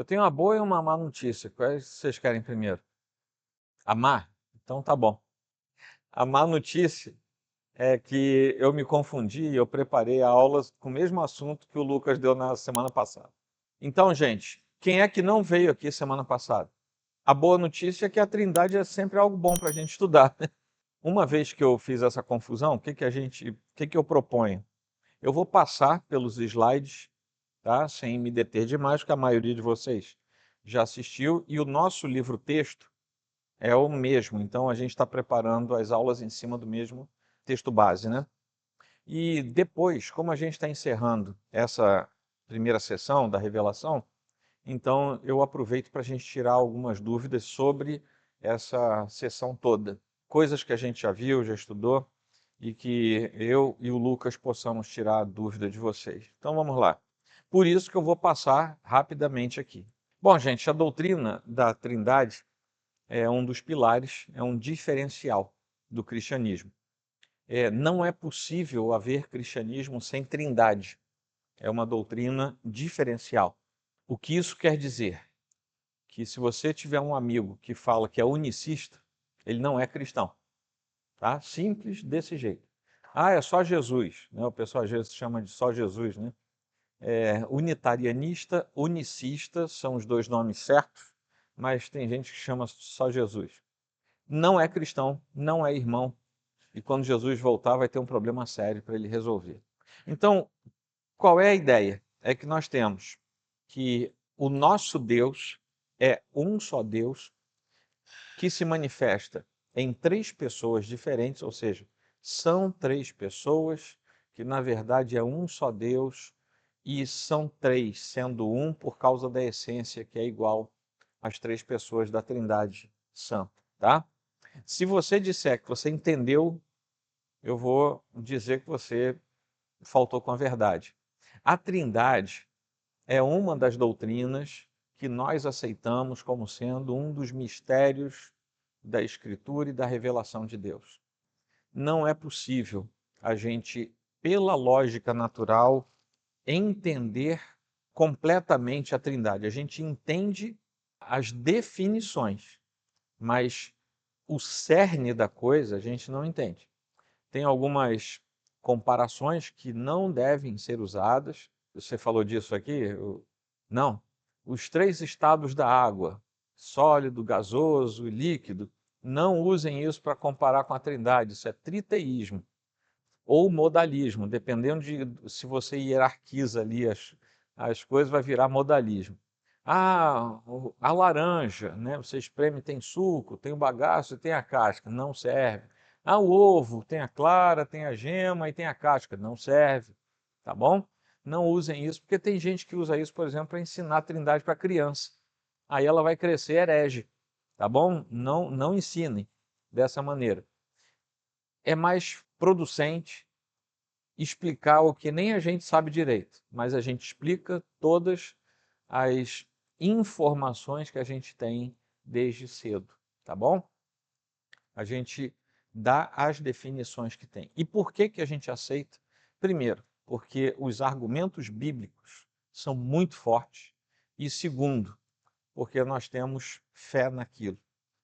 tenho uma boa e uma má notícia. Quais vocês querem primeiro? A má? Então tá bom. A má notícia é que eu me confundi e eu preparei a aula com o mesmo assunto que o Lucas deu na semana passada. Então, gente, quem é que não veio aqui semana passada? A boa notícia é que a Trindade é sempre algo bom para a gente estudar, né? Uma vez que eu fiz essa confusão, o que eu proponho? Eu vou passar pelos slides, tá? Sem me deter demais, porque a maioria de vocês já assistiu, e o nosso livro-texto é o mesmo, então a gente está preparando as aulas em cima do mesmo texto base, né? E depois, como a gente está encerrando essa primeira sessão da revelação, então eu aproveito para a gente tirar algumas dúvidas sobre essa sessão toda. Coisas que a gente já viu, já estudou, e que eu e o Lucas possamos tirar a dúvida de vocês. Então vamos lá. Por isso que eu vou passar rapidamente aqui. Bom, gente, a doutrina da Trindade é um dos pilares, é um diferencial do cristianismo. Não é possível haver cristianismo sem Trindade. É uma doutrina diferencial. O que isso quer dizer? Que se você tiver um amigo que fala que é unicista, ele não é cristão. Tá? Simples desse jeito. Ah, é só Jesus, né? O pessoal às vezes chama de só Jesus, né? Unitarianista, unicista, são os dois nomes certos, mas tem gente que chama só Jesus. Não é cristão, não é irmão, e quando Jesus voltar vai ter um problema sério para ele resolver. Então, qual é a ideia? É que nós temos que o nosso Deus é um só Deus que se manifesta em três pessoas diferentes, ou seja, são três pessoas que na verdade é um só Deus e são três, sendo um por causa da essência que é igual às três pessoas da Trindade Santa, tá? Se você disser que você entendeu, eu vou dizer que você faltou com a verdade. A Trindade é uma das doutrinas que nós aceitamos como sendo um dos mistérios da Escritura e da revelação de Deus. Não é possível a gente, pela lógica natural, entender completamente a Trindade. A gente entende as definições, mas o cerne da coisa a gente não entende. Tem algumas comparações que não devem ser usadas. Você falou disso aqui? Não. Os três estados da água, sólido, gasoso e líquido, não usem isso para comparar com a Trindade. Isso é triteísmo ou modalismo, dependendo de se você hierarquiza ali as coisas, vai virar modalismo. Ah, a laranja, né? Você espreme, tem suco, tem o bagaço e tem a casca, não serve. Ah, o ovo, tem a clara, tem a gema e tem a casca, não serve, tá bom? Não usem isso, porque tem gente que usa isso, por exemplo, para ensinar a Trindade para criança. Aí ela vai crescer herege, tá bom? Não ensinem dessa maneira. É mais producente explicar o que nem a gente sabe direito, mas a gente explica todas as informações que a gente tem desde cedo, tá bom? A gente dá as definições que tem. E por que que a gente aceita? Primeiro, porque os argumentos bíblicos são muito fortes. E segundo, porque nós temos fé naquilo.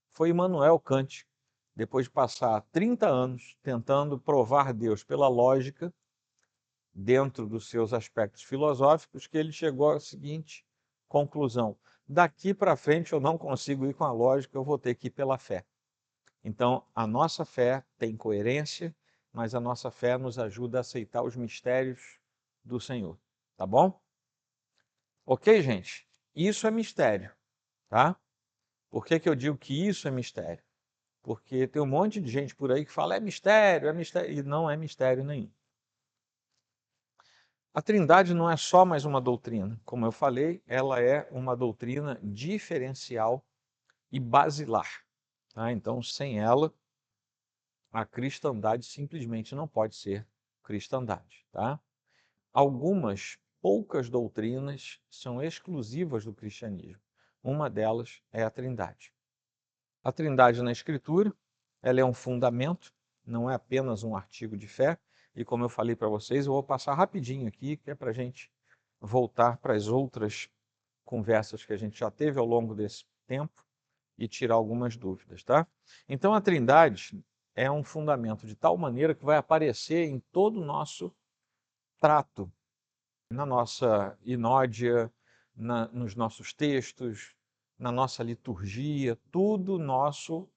Foi Immanuel Kant, depois de passar 30 anos tentando provar Deus pela lógica, dentro dos seus aspectos filosóficos, que ele chegou à seguinte conclusão: daqui para frente eu não consigo ir com a lógica, eu vou ter que ir pela fé. Então, a nossa fé tem coerência, mas a nossa fé nos ajuda a aceitar os mistérios do Senhor. Tá bom? Ok, gente? Isso é mistério, tá? Por que que eu digo que isso é mistério? Porque tem um monte de gente por aí que fala é mistério, e não é mistério nenhum. A Trindade não é só mais uma doutrina. Como eu falei, ela é uma doutrina diferencial e basilar. Tá? Então, sem ela, a cristandade simplesmente não pode ser cristandade. Tá? Algumas poucas doutrinas são exclusivas do cristianismo. Uma delas é a Trindade. A Trindade na Escritura, ela é um fundamento, não é apenas um artigo de fé. E como eu falei para vocês, eu vou passar rapidinho aqui, que é para a gente voltar para as outras conversas que a gente já teve ao longo desse tempo e tirar algumas dúvidas, tá? Então a Trindade é um fundamento de tal maneira que vai aparecer em todo o nosso trato, na nossa inódia, nos nossos textos, na nossa liturgia, tudo nosso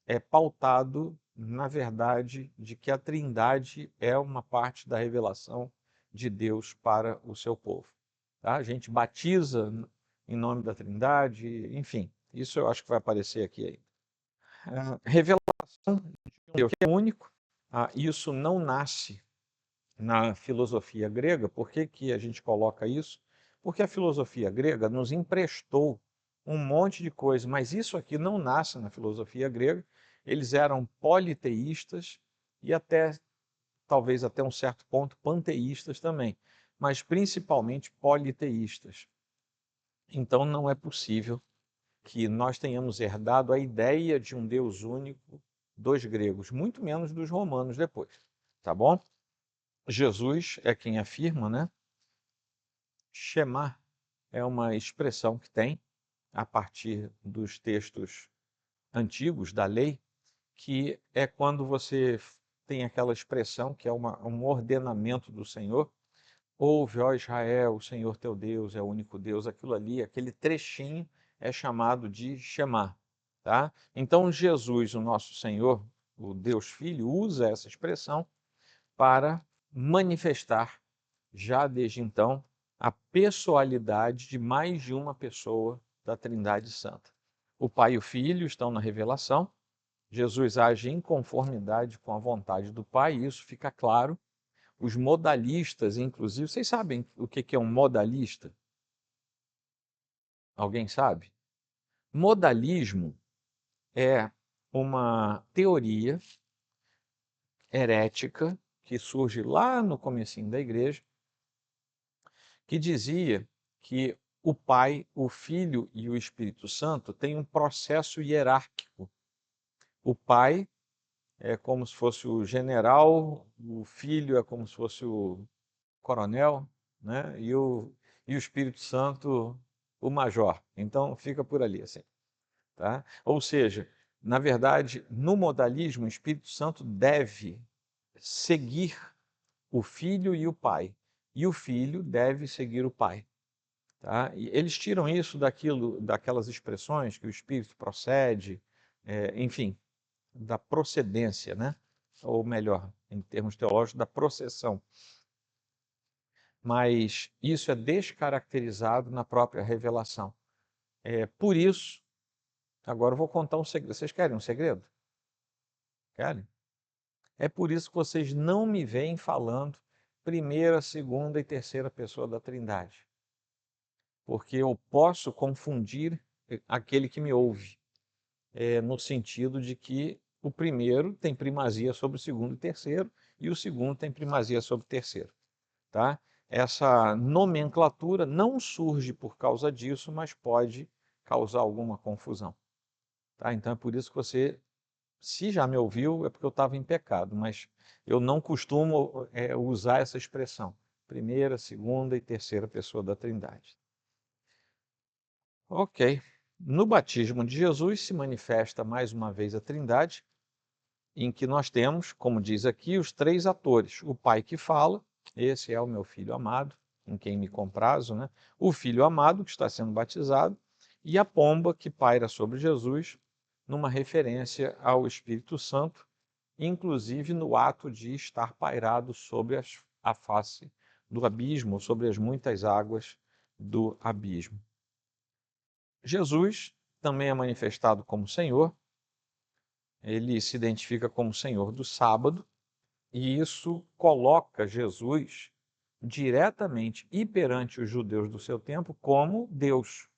é pautado na verdade de que a Trindade é uma parte da revelação de Deus para o seu povo. Tá? A gente batiza em nome da Trindade, enfim, isso eu acho que vai aparecer aqui ainda. Revelação de um Deus que é único, isso não nasce na filosofia grega. Por que que a gente coloca isso? Porque a filosofia grega nos emprestou um monte de coisa, mas isso aqui não nasce na filosofia grega. Eles eram politeístas e talvez até um certo ponto, panteístas também, mas principalmente politeístas. Então não é possível que nós tenhamos herdado a ideia de um Deus único dos gregos, muito menos dos romanos depois, tá bom? Jesus é quem afirma, né? Shema é uma expressão que tem, a partir dos textos antigos da lei, que é quando você tem aquela expressão que é um ordenamento do Senhor. Ouve, ó Israel, o Senhor teu Deus é o único Deus. Aquilo ali, aquele trechinho é chamado de Shema, tá? Então Jesus, o nosso Senhor, o Deus Filho, usa essa expressão para manifestar, já desde então, a pessoalidade de mais de uma pessoa da Trindade Santa. O Pai e o Filho estão na revelação, Jesus age em conformidade com a vontade do Pai, e isso fica claro. Os modalistas, inclusive, vocês sabem o que é um modalista? Alguém sabe? Modalismo é uma teoria herética que surge lá no comecinho da igreja, que dizia que o Pai, o Filho e o Espírito Santo têm um processo hierárquico. O Pai é como se fosse o general, o Filho é como se fosse o coronel, né? E o Espírito Santo, o major. Então fica por ali assim, tá? Ou seja, na verdade, no modalismo, o Espírito Santo deve seguir o Filho e o Pai, e o Filho deve seguir o Pai. Tá? E eles tiram isso daquelas expressões que o Espírito procede, enfim, da procedência, né? Ou melhor, em termos teológicos, da processão. Mas isso é descaracterizado na própria revelação. Por isso, agora eu vou contar um segredo. Vocês querem um segredo? Querem? É por isso que vocês não me veem falando primeira, segunda e terceira pessoa da Trindade. Porque eu posso confundir aquele que me ouve, no sentido de que o primeiro tem primazia sobre o segundo e terceiro, e o segundo tem primazia sobre o terceiro. Tá? Essa nomenclatura não surge por causa disso, mas pode causar alguma confusão. Tá? Então é por isso que você, se já me ouviu, é porque eu estava em pecado, mas eu não costumo usar essa expressão. Primeira, segunda e terceira pessoa da Trindade. Ok. No batismo de Jesus se manifesta mais uma vez a Trindade, em que nós temos, como diz aqui, os três atores. O Pai que fala, esse é o meu Filho amado, em quem me comprazo, né? O Filho amado, que está sendo batizado, e a pomba que paira sobre Jesus, numa referência ao Espírito Santo, inclusive no ato de estar pairado sobre a face do abismo, sobre as muitas águas do abismo. Jesus também é manifestado como Senhor, ele se identifica como Senhor do sábado, e isso coloca Jesus diretamente e perante os judeus do seu tempo como Deus,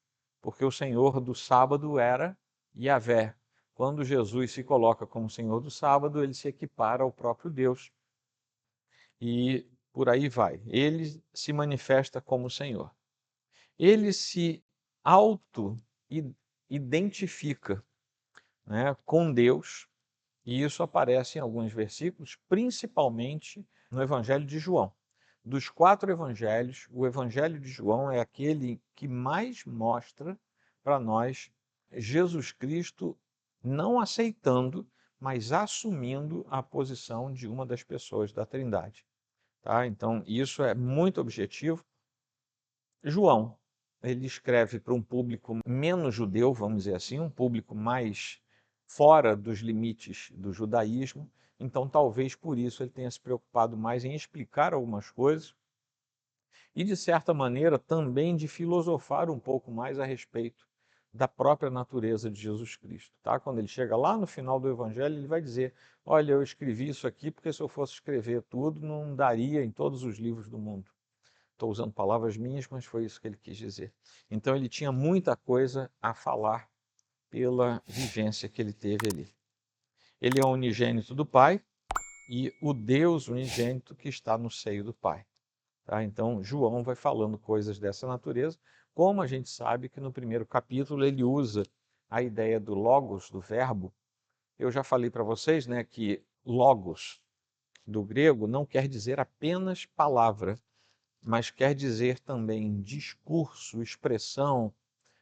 porque o Senhor do sábado era Yahvé. Quando Jesus se coloca como Senhor do sábado, ele se equipara ao próprio Deus. E por aí vai. Ele se manifesta como Senhor. Ele se auto-identifica, né, com Deus, e isso aparece em alguns versículos, principalmente no Evangelho de João. Dos 4 evangelhos, o evangelho de João é aquele que mais mostra para nós Jesus Cristo não aceitando, mas assumindo a posição de uma das pessoas da Trindade. Tá? Então, isso é muito objetivo. João, ele escreve para um público menos judeu, vamos dizer assim, um público mais fora dos limites do judaísmo. Então, talvez por isso ele tenha se preocupado mais em explicar algumas coisas e, de certa maneira, também de filosofar um pouco mais a respeito da própria natureza de Jesus Cristo. Tá? Quando ele chega lá no final do Evangelho, ele vai dizer: olha, eu escrevi isso aqui porque se eu fosse escrever tudo, não daria em todos os livros do mundo. Estou usando palavras minhas, mas foi isso que ele quis dizer. Então ele tinha muita coisa a falar pela vivência que ele teve ali. Ele é o unigênito do Pai e o Deus unigênito que está no seio do Pai. Tá? Então, João vai falando coisas dessa natureza, como a gente sabe que no primeiro capítulo ele usa a ideia do logos, do verbo. Eu já falei para vocês, né, que logos, do grego, não quer dizer apenas palavra, mas quer dizer também discurso, expressão,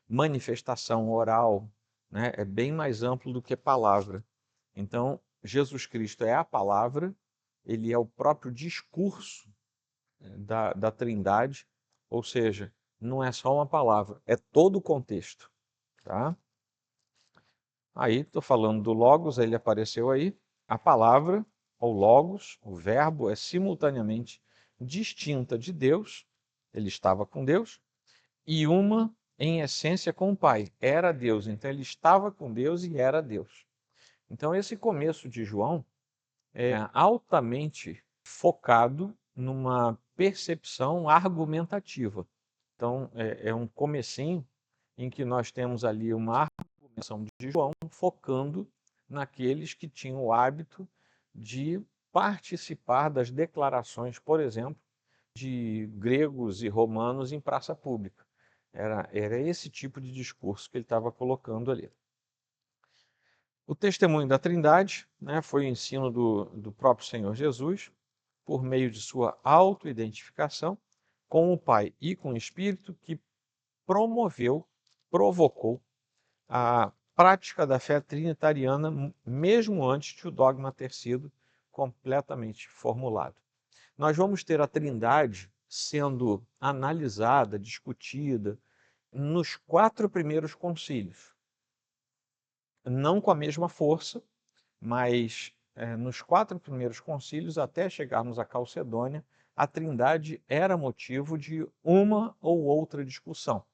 manifestação oral, né? É bem mais amplo do que palavra. Então, Jesus Cristo é a palavra, ele é o próprio discurso da Trindade, ou seja, não é só uma palavra, é todo o contexto. Tá? Aí, estou falando do Logos, ele apareceu aí. A palavra, ou Logos, o verbo, é simultaneamente distinta de Deus, ele estava com Deus, e uma em essência com o Pai. Era Deus, então ele estava com Deus e era Deus. Então, esse começo de João é altamente focado numa percepção argumentativa. Então, é um comecinho em que nós temos ali uma argumentação de João focando naqueles que tinham o hábito de participar das declarações, por exemplo, de gregos e romanos em praça pública. Era esse tipo de discurso que ele estava colocando ali. O testemunho da Trindade, né, foi o ensino do próprio Senhor Jesus, por meio de sua autoidentificação com o Pai e com o Espírito, que provocou a prática da fé trinitariana, mesmo antes de o dogma ter sido completamente formulado. Nós vamos ter a Trindade sendo analisada, discutida, nos 4 primeiros concílios. Não com a mesma força, mas nos 4 primeiros concílios, até chegarmos a Calcedônia, a Trindade era motivo de uma ou outra discussão.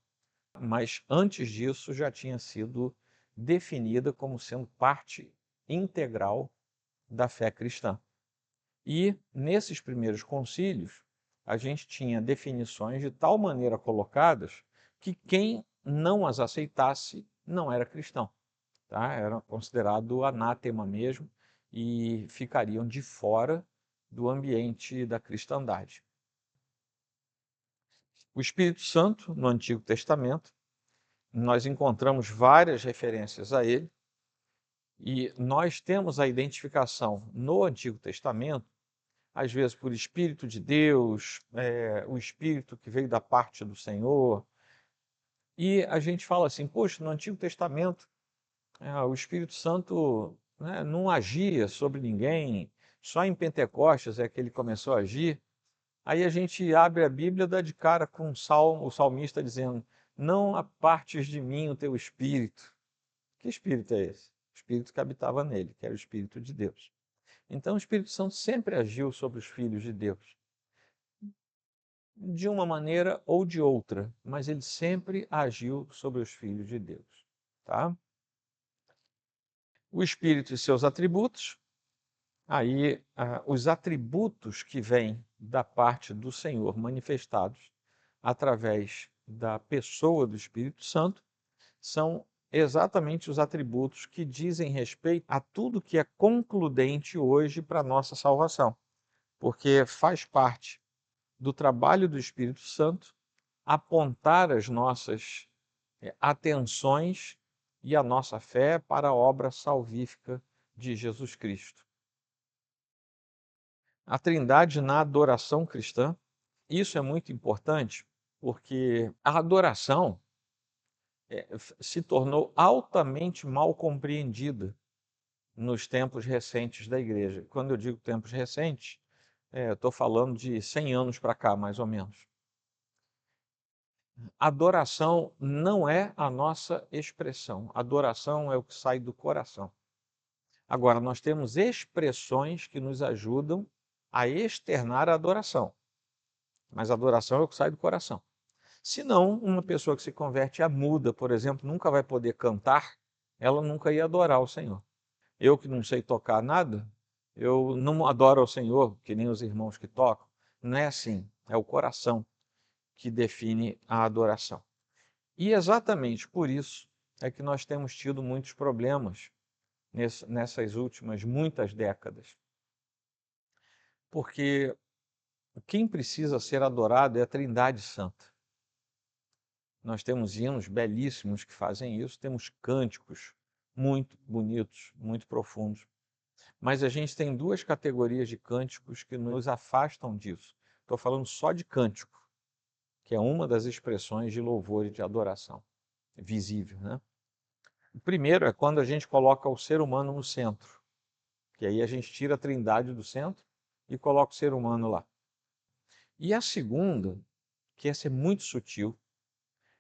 Mas antes disso já tinha sido definida como sendo parte integral da fé cristã. E nesses primeiros concílios, a gente tinha definições de tal maneira colocadas que quem não as aceitasse não era cristão. Tá? Era considerado anátema mesmo e ficariam de fora do ambiente da cristandade. O Espírito Santo, no Antigo Testamento, nós encontramos várias referências a ele, e nós temos a identificação no Antigo Testamento, às vezes por Espírito de Deus, o Espírito que veio da parte do Senhor, e a gente fala assim, poxa, no Antigo Testamento o Espírito Santo, né, não agia sobre ninguém, só em Pentecostes é que ele começou a agir. Aí a gente abre a Bíblia e dá de cara com o salmista dizendo, não apartes de mim o teu Espírito. Que Espírito é esse? O Espírito que habitava nele, que era o Espírito de Deus. Então o Espírito Santo sempre agiu sobre os filhos de Deus, de uma maneira ou de outra, mas ele sempre agiu sobre os filhos de Deus. Tá? O Espírito e seus atributos. Aí, os atributos que vêm da parte do Senhor manifestados através da pessoa do Espírito Santo são exatamente os atributos que dizem respeito a tudo que é concludente hoje para a nossa salvação, porque faz parte do trabalho do Espírito Santo apontar as nossas atenções e a nossa fé para a obra salvífica de Jesus Cristo. A Trindade na adoração cristã, Isso é muito importante porque a adoração se tornou altamente mal compreendida nos tempos recentes da igreja. Quando eu digo tempos recentes, eu estou falando de 100 anos para cá, mais ou menos. Adoração não é a nossa expressão. Adoração é o que sai do coração. Agora, nós temos expressões que nos ajudam a externar a adoração. Mas a adoração é o que sai do coração. Senão, uma pessoa que se converte a muda, por exemplo, nunca vai poder cantar, ela nunca ia adorar o Senhor. Eu que não sei tocar nada, eu não adoro ao Senhor, que nem os irmãos que tocam. Não é assim, é o coração que define a adoração. E exatamente por isso é que nós temos tido muitos problemas nessas últimas muitas décadas. Porque quem precisa ser adorado é a Trindade Santa. Nós temos hinos belíssimos que fazem isso, temos cânticos muito bonitos, muito profundos. Mas a gente tem duas categorias de cânticos que nos afastam disso. Estou falando só de cântico, que é uma das expressões de louvor e de adoração visível, né? O primeiro é quando a gente coloca o ser humano no centro, que aí a gente tira a Trindade do centro e coloca o ser humano lá. E a segunda, que essa é muito sutil,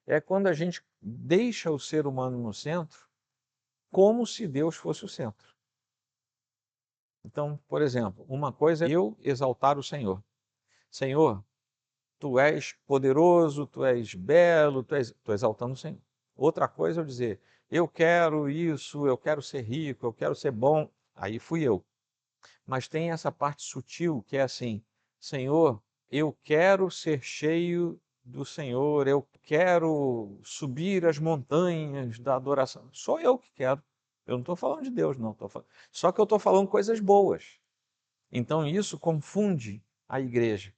é quando a gente deixa o ser humano no centro como se Deus fosse o centro. Então, por exemplo, uma coisa é eu exaltar o Senhor. Senhor, tu és poderoso, tu és belo, estou exaltando o Senhor. Outra coisa é eu dizer, eu quero isso, eu quero ser rico, eu quero ser bom. Aí fui eu. Mas tem essa parte sutil que é assim, Senhor, eu quero ser cheio do Senhor, eu quero subir as montanhas da adoração. Sou eu que quero. Eu não estou falando de Deus, não. Só que eu estou falando coisas boas. Então isso confunde a igreja.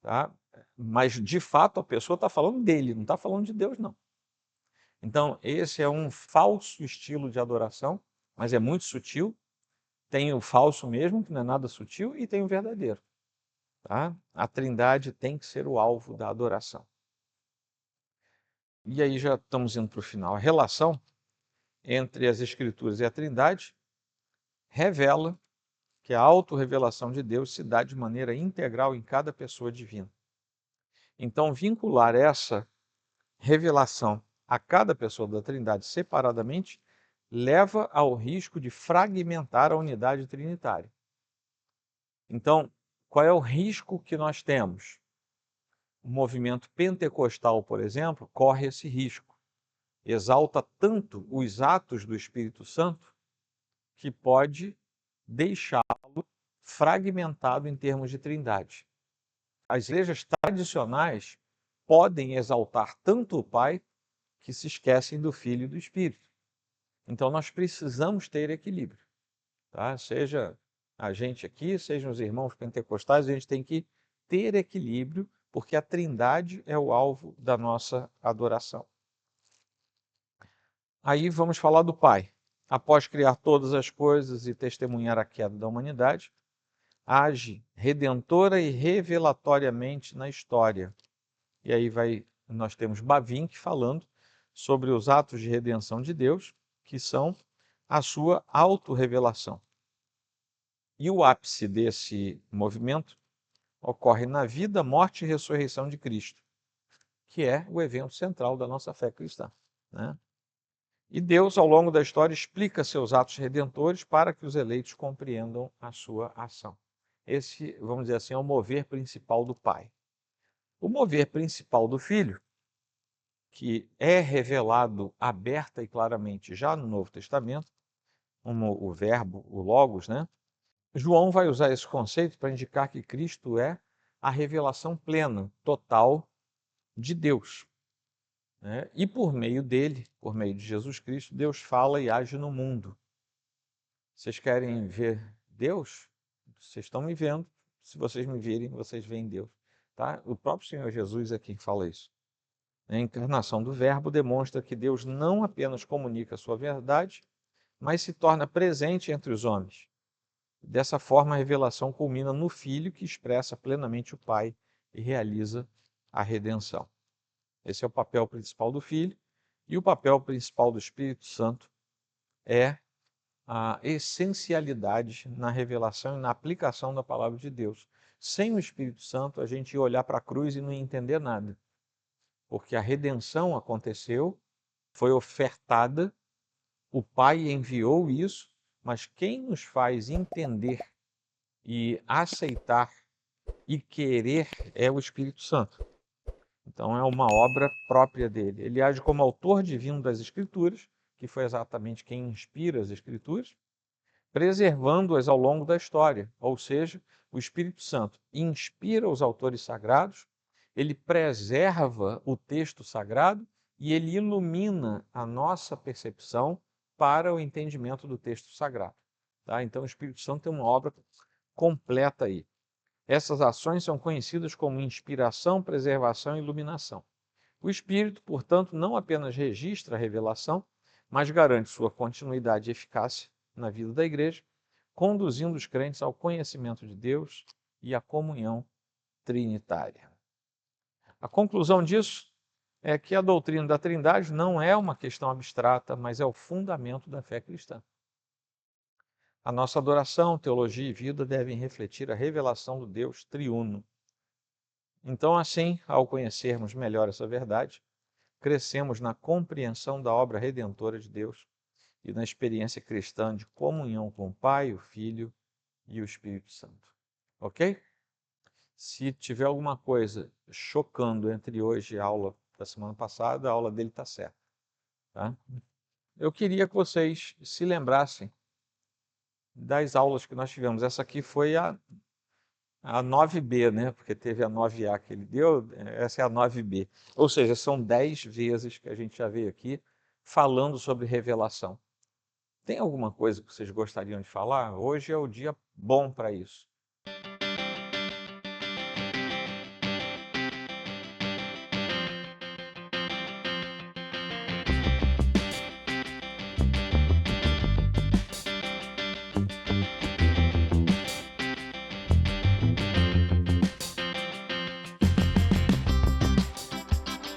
Tá? Mas, de fato, a pessoa está falando dele, não está falando de Deus, não. Então, esse é um falso estilo de adoração, mas é muito sutil. Tem o falso mesmo, que não é nada sutil, e tem o verdadeiro. Tá? A Trindade tem que ser o alvo da adoração. E aí já estamos indo para o final. A relação entre as Escrituras e a Trindade revela que a autorrevelação de Deus se dá de maneira integral em cada pessoa divina. Então, vincular essa revelação a cada pessoa da Trindade separadamente leva ao risco de fragmentar a unidade trinitária. Então, qual é o risco que nós temos? O movimento pentecostal, por exemplo, corre esse risco. Exalta tanto os atos do Espírito Santo que pode deixá-lo fragmentado em termos de trindade. As igrejas tradicionais podem exaltar tanto o Pai que se esquecem do Filho e do Espírito. Então nós precisamos ter equilíbrio. Tá? Seja a gente aqui, sejam os irmãos pentecostais, a gente tem que ter equilíbrio, porque a Trindade é o alvo da nossa adoração. Aí vamos falar do Pai. Após criar todas as coisas e testemunhar a queda da humanidade, age redentora e revelatoriamente na história. E aí nós temos Bavinck falando sobre os atos de redenção de Deus, que são a sua autorrevelação. E o ápice desse movimento ocorre na vida, morte e ressurreição de Cristo, que é o evento central da nossa fé cristã, né? E Deus, ao longo da história, explica seus atos redentores para que os eleitos compreendam a sua ação. Esse, vamos dizer assim, é o mover principal do Pai. O mover principal do Filho, que é revelado aberta e claramente já no Novo Testamento, como o verbo, o logos, né? João vai usar esse conceito para indicar que Cristo é a revelação plena, total de Deus, né? E por meio dele, por meio de Jesus Cristo, Deus fala e age no mundo. Vocês querem ver Deus? Vocês estão me vendo. Se vocês me virem, vocês veem Deus. Tá? O próprio Senhor Jesus é quem fala isso. A encarnação do Verbo demonstra que Deus não apenas comunica a sua verdade, mas se torna presente entre os homens. Dessa forma, a revelação culmina no Filho, que expressa plenamente o Pai e realiza a redenção. Esse é o papel principal do Filho, e o papel principal do Espírito Santo é a essencialidade na revelação e na aplicação da palavra de Deus. Sem o Espírito Santo, a gente ia olhar para a cruz e não ia entender nada, porque a redenção aconteceu, foi ofertada, o Pai enviou isso, mas quem nos faz entender e aceitar e querer é o Espírito Santo. Então é uma obra própria dele. Ele age como autor divino das Escrituras, que foi exatamente quem inspira as Escrituras, preservando-as ao longo da história. Ou seja, o Espírito Santo inspira os autores sagrados, ele preserva o texto sagrado e ele ilumina a nossa percepção para o entendimento do texto sagrado. Tá? Então o Espírito Santo tem uma obra completa aí. Essas ações são conhecidas como inspiração, preservação e iluminação. O Espírito, portanto, não apenas registra a revelação, mas garante sua continuidade e eficácia na vida da igreja, conduzindo os crentes ao conhecimento de Deus e à comunhão trinitária. A conclusão disso é que a doutrina da Trindade não é uma questão abstrata, mas é o fundamento da fé cristã. A nossa adoração, teologia e vida devem refletir a revelação do Deus triuno. Então, assim, ao conhecermos melhor essa verdade, crescemos na compreensão da obra redentora de Deus e na experiência cristã de comunhão com o Pai, o Filho e o Espírito Santo. Ok? Se tiver alguma coisa chocando entre hoje e a aula da semana passada, a aula dele está certa. Tá? Eu queria que vocês se lembrassem das aulas que nós tivemos. Essa aqui foi a 9B, né? Porque teve a 9A que ele deu, essa é a 9B. Ou seja, são 10 vezes que a gente já veio aqui falando sobre revelação. Tem alguma coisa que vocês gostariam de falar? Hoje é o dia bom para isso.